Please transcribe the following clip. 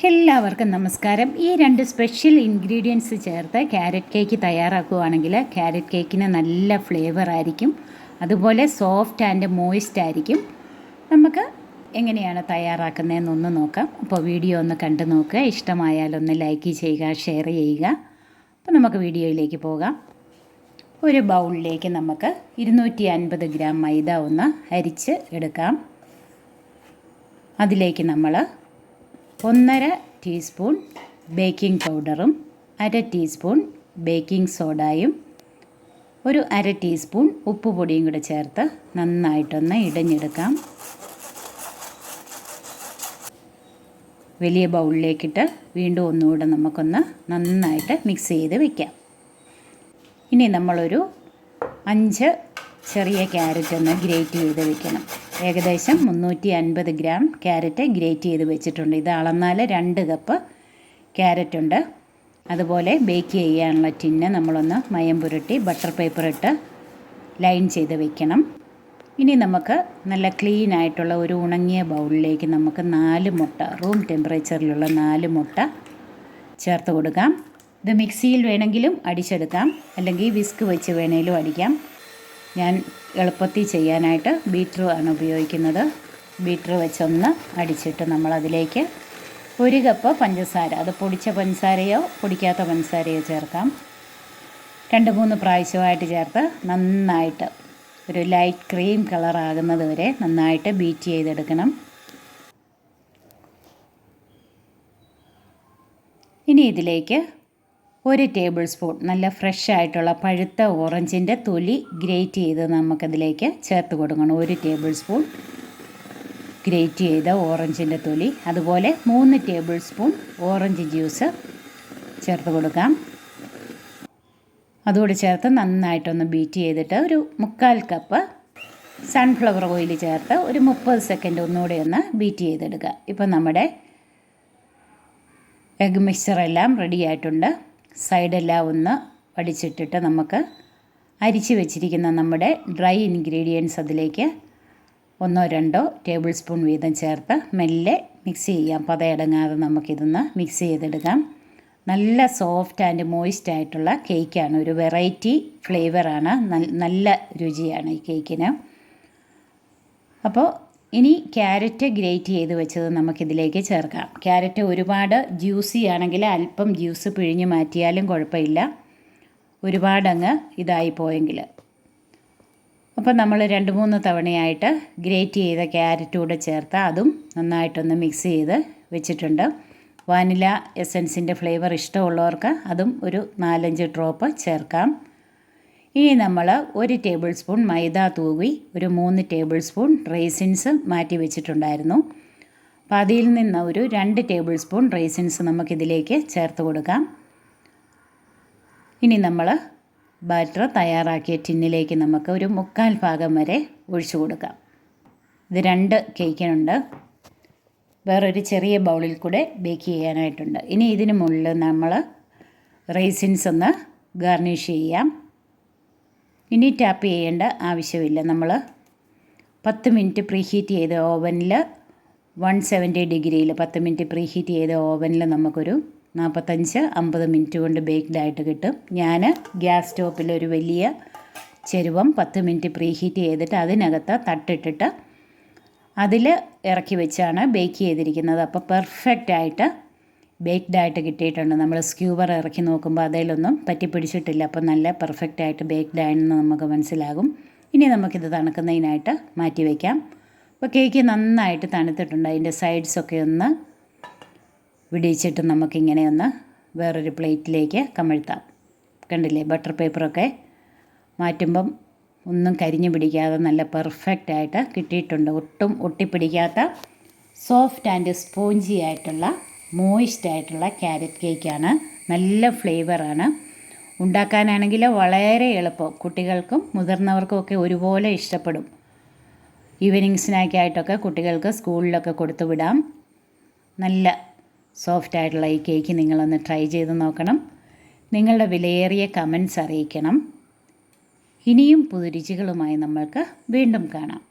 എല്ലാവർക്കും നമസ്കാരം. ഈ രണ്ട് സ്പെഷ്യൽ ഇൻഗ്രീഡിയൻസ് ചേർത്ത് ക്യാരറ്റ് കേക്ക് തയ്യാറാക്കുകയാണെങ്കിൽ ക്യാരറ്റ് കേക്കിന് നല്ല ഫ്ലേവർ ആയിരിക്കും, അതുപോലെ സോഫ്റ്റ് ആൻഡ് മോയിസ്റ്റ് ആയിരിക്കും. നമുക്ക് എങ്ങനെയാണ് തയ്യാറാക്കുന്നതെന്നൊന്ന് നോക്കാം. അപ്പോൾ വീഡിയോ ഒന്ന് കണ്ടു നോക്കുക. ഇഷ്ടമായാലൊന്ന് ലൈക്ക് ചെയ്യുക, ഷെയർ ചെയ്യുക. അപ്പോൾ നമുക്ക് വീഡിയോയിലേക്ക് പോകാം. ഒരു ബൗളിലേക്ക് നമുക്ക് 250 ഗ്രാം മൈദ ഒന്ന് അരിച്ച് എടുക്കാം. അതിലേക്ക് നമ്മൾ 1.5 ടീസ്പൂൺ ബേക്കിംഗ് പൗഡറും 1/2 ടീസ്പൂൺ ബേക്കിംഗ് സോഡയും 1/2 ടീസ്പൂൺ ഉപ്പുപൊടിയും കൂടെ ചേർത്ത് നന്നായിട്ടൊന്ന് ഇടഞ്ഞെടുക്കാം. വലിയ ബൗളിലേക്കിട്ട് വീണ്ടും ഒന്നുകൂടെ നമുക്കൊന്ന് നന്നായിട്ട് മിക്സ് ചെയ്ത് വയ്ക്കാം. ഇനി നമ്മളൊരു 5 ചെറിയ ക്യാരറ്റ് ഒന്ന് ഗ്രേറ്റ് ചെയ്ത് വെക്കണം. ഏകദേശം 350 ഗ്രാം ക്യാരറ്റ് ഗ്രേറ്റ് ചെയ്ത് വെച്ചിട്ടുണ്ട്. ഇത് അളന്നാൽ 2 കപ്പ് ക്യാരറ്റ് ഉണ്ട്. അതുപോലെ ബേക്ക് ചെയ്യാനുള്ള ടിന്ന് നമ്മളൊന്ന് മയം പുരട്ടി ബട്ടർ പേപ്പർ ഇട്ട് ലൈൻ ചെയ്ത് വെക്കണം. ഇനി നമുക്ക് നല്ല ക്ലീൻ ആയിട്ടുള്ള ഒരു ഉണങ്ങിയ ബൗളിലേക്ക് നമുക്ക് 4 മുട്ട, റൂം ടെമ്പറേച്ചറിലുള്ള 4 മുട്ട ചേർത്ത് കൊടുക്കാം. ഇത് മിക്സിയിൽ വേണമെങ്കിലും അടിച്ചെടുക്കാം, അല്ലെങ്കിൽ വിസ്ക് വെച്ച് വേണമെങ്കിലും അടിക്കാം. ഞാൻ എളുപ്പത്തിൽ ചെയ്യാനായിട്ട് ബീറ്റർ ആണ് ഉപയോഗിക്കുന്നത്. ബീറ്റർ വെച്ചൊന്ന് അടിച്ചിട്ട് നമ്മളതിലേക്ക് 1 കപ്പ് പഞ്ചസാര, അത് പൊടിച്ച പഞ്ചസാരയോ പൊടിക്കാത്ത പഞ്ചസാരയോ ചേർക്കാം. 2-3 പ്രാവശ്യമായിട്ട് ചേർത്ത് നന്നായിട്ട് ഒരു ലൈറ്റ് ക്രീം കളറാകുന്നത് വരെ നന്നായിട്ട് ബീറ്റ് ചെയ്തെടുക്കണം. ഇനി ഇതിലേക്ക് 1 ടേബിൾ സ്പൂൺ നല്ല ഫ്രഷ് ആയിട്ടുള്ള പഴുത്ത ഓറഞ്ചിൻ്റെ തൊലി ഗ്രേറ്റ് ചെയ്ത് നമുക്കതിലേക്ക് ചേർത്ത് കൊടുക്കണം. 1 ടേബിൾ സ്പൂൺ ഗ്രേറ്റ് ചെയ്ത ഓറഞ്ചിൻ്റെ തൊലി, അതുപോലെ 3 ടേബിൾ സ്പൂൺ ഓറഞ്ച് ജ്യൂസ് ചേർത്ത് കൊടുക്കാം. അതുകൂടി ചേർത്ത് നന്നായിട്ടൊന്ന് ബീറ്റ് ചെയ്തിട്ട് ഒരു 3/4 കപ്പ് സൺഫ്ലവർ ഓയിൽ ചേർത്ത് ഒരു 30 സെക്കൻഡ് ഒന്നുകൂടെ ഒന്ന് ബീറ്റ് ചെയ്തെടുക്കുക. ഇപ്പം നമ്മുടെ എഗ് മിക്സ്ചറെല്ലാം റെഡി ആയിട്ടുണ്ട്. സൈഡെല്ലാം ഒന്ന് വടിച്ചിട്ടിട്ട് നമുക്ക് അരിച്ച് വെച്ചിരിക്കുന്ന നമ്മുടെ ഡ്രൈ ഇൻഗ്രീഡിയൻസ് അതിലേക്ക് 1-2 ടേബിൾ സ്പൂൺ വീതം ചേർത്ത് മെല്ലെ മിക്സ് ചെയ്യാം. പതയടങ്ങാതെ നമുക്കിതൊന്ന് മിക്സ് ചെയ്തെടുക്കാം. നല്ല സോഫ്റ്റ് ആൻഡ് മോയിസ്റ്റ് ആയിട്ടുള്ള കേക്കാണ്. ഒരു വെറൈറ്റി ഫ്ലേവറാണ്, നല്ല രുചിയാണ് ഈ കേക്കിന്. അപ്പോൾ ഇനി ക്യാരറ്റ് ഗ്രേറ്റ് ചെയ്ത് വെച്ചത് നമുക്കിതിലേക്ക് ചേർക്കാം. ക്യാരറ്റ് ഒരുപാട് ജ്യൂസി ആണെങ്കിൽ അല്പം ജ്യൂസ് പിഴിഞ്ഞ് മാറ്റിയാലും കുഴപ്പമില്ല, ഒരുപാടങ്ങ് ഇതായി പോയെങ്കിൽ. അപ്പോൾ നമ്മൾ 2-3 തവണയായിട്ട് ഗ്രേറ്റ് ചെയ്ത ക്യാരറ്റ് കൂടെ ചേർത്ത് അതും നന്നായിട്ടൊന്ന് മിക്സ് ചെയ്ത് വെച്ചിട്ടുണ്ട്. വാനില എസൻസിൻ്റെ ഫ്ലേവർ ഇഷ്ടമുള്ളവർക്ക് അതും ഒരു 4-5 ഡ്രോപ്പ് ചേർക്കാം. ഇനി നമ്മൾ 1 ടേബിൾ സ്പൂൺ മൈദ തൂവി ഒരു 3 ടേബിൾ സ്പൂൺ റേസിൻസ് മാറ്റി വെച്ചിട്ടുണ്ടായിരുന്നു. അപ്പോൾ അതിൽ നിന്ന് ഒരു 2 ടേബിൾ സ്പൂൺ റേസിൻസ് നമുക്കിതിലേക്ക് ചേർത്ത് കൊടുക്കാം. ഇനി നമ്മൾ ബാറ്റർ തയ്യാറാക്കിയ ടിന്നിലേക്ക് നമുക്ക് ഒരു 3/4 ഭാഗം വരെ ഒഴിച്ചു കൊടുക്കാം. ഇത് 2 കേക്കിനുണ്ട്. വേറൊരു ചെറിയ ബൗളിൽ കൂടെ ബേക്ക് ചെയ്യാനായിട്ടുണ്ട്. ഇനി ഇതിന് മുകളിൽ നമ്മൾ റേസിൻസ് ഒന്ന് ഗാർണിഷ് ചെയ്യാം. ഇനി ടാപ്പ് ചെയ്യേണ്ട ആവശ്യമില്ല. നമ്മൾ 10 മിനിറ്റ് പ്രീഹീറ്റ് ചെയ്ത ഓവനിൽ 170 ഡിഗ്രിയിൽ 10 മിനിറ്റ് പ്രീഹീറ്റ് ചെയ്ത ഓവനിൽ നമുക്കൊരു 45-50 മിനിറ്റ് കൊണ്ട് ബേക്ക്ഡായിട്ട് കിട്ടും. ഞാൻ ഗ്യാസ് സ്റ്റോപ്പിൽ ഒരു വലിയ ചെരുവം 10 മിനിറ്റ് പ്രീഹീറ്റ് ചെയ്തിട്ട് അതിനകത്ത് തട്ടിട്ടിട്ട് അതിൽ ഇറക്കി വെച്ചാണ് ബേക്ക് ചെയ്തിരിക്കുന്നത്. അപ്പോൾ പെർഫെക്റ്റായിട്ട് ബേക്ക്ഡായിട്ട് കിട്ടിയിട്ടുണ്ട്. നമ്മൾ സ്ക്യൂവർ ഇറക്കി നോക്കുമ്പോൾ അതിലൊന്നും പറ്റിപ്പിടിച്ചിട്ടില്ല. അപ്പോൾ നല്ല പെർഫെക്റ്റായിട്ട് ബേക്ക്ഡായെന്ന് നമുക്ക് മനസ്സിലാകും. ഇനി നമുക്കിത് തണുക്കുന്നതിനായിട്ട് മാറ്റി വയ്ക്കാം. അപ്പോൾ കേക്ക് നന്നായിട്ട് തണുത്തിട്ടുണ്ട്. അതിൻ്റെ സൈഡ്സൊക്കെ ഒന്ന് വിടിയിച്ചിട്ട് നമുക്കിങ്ങനെ ഒന്ന് വേറൊരു പ്ലേറ്റിലേക്ക് കമഴ്ത്താം. കണ്ടില്ലേ, ബട്ടർ പേപ്പറൊക്കെ മാറ്റുമ്പം ഒന്നും കരിഞ്ഞു പിടിക്കാതെ നല്ല പെർഫെക്റ്റായിട്ട് കിട്ടിയിട്ടുണ്ട്. ഒട്ടും ഒട്ടിപ്പിടിക്കാത്ത സോഫ്റ്റ് ആൻഡ് സ്പോഞ്ചി ആയിട്ടുള്ള മോയിസ്റ്റ് ആയിട്ടുള്ള ക്യാരറ്റ് കേക്കാണ്. നല്ല ഫ്ലേവറാണ്. ഉണ്ടാക്കാനാണെങ്കിൽ വളരെ എളുപ്പം, കുട്ടികൾക്കും മുതിർന്നവർക്കും ഒക്കെ ഒരുപോലെ ഇഷ്ടപ്പെടും. ഈവനിങ് സ്നാക്കായിട്ടൊക്കെ കുട്ടികൾക്ക് സ്കൂളിലൊക്കെ കൊടുത്തു വിടാം. നല്ല സോഫ്റ്റ് ആയിട്ടുള്ള ഈ കേക്ക് നിങ്ങളൊന്ന് ട്രൈ ചെയ്ത് നോക്കണം. നിങ്ങളുടെ വിലയേറിയ കമൻറ്റ്സ് അറിയിക്കണം. ഇനിയും പുതുരുചികളുമായി നമ്മൾക്ക് വീണ്ടും കാണാം.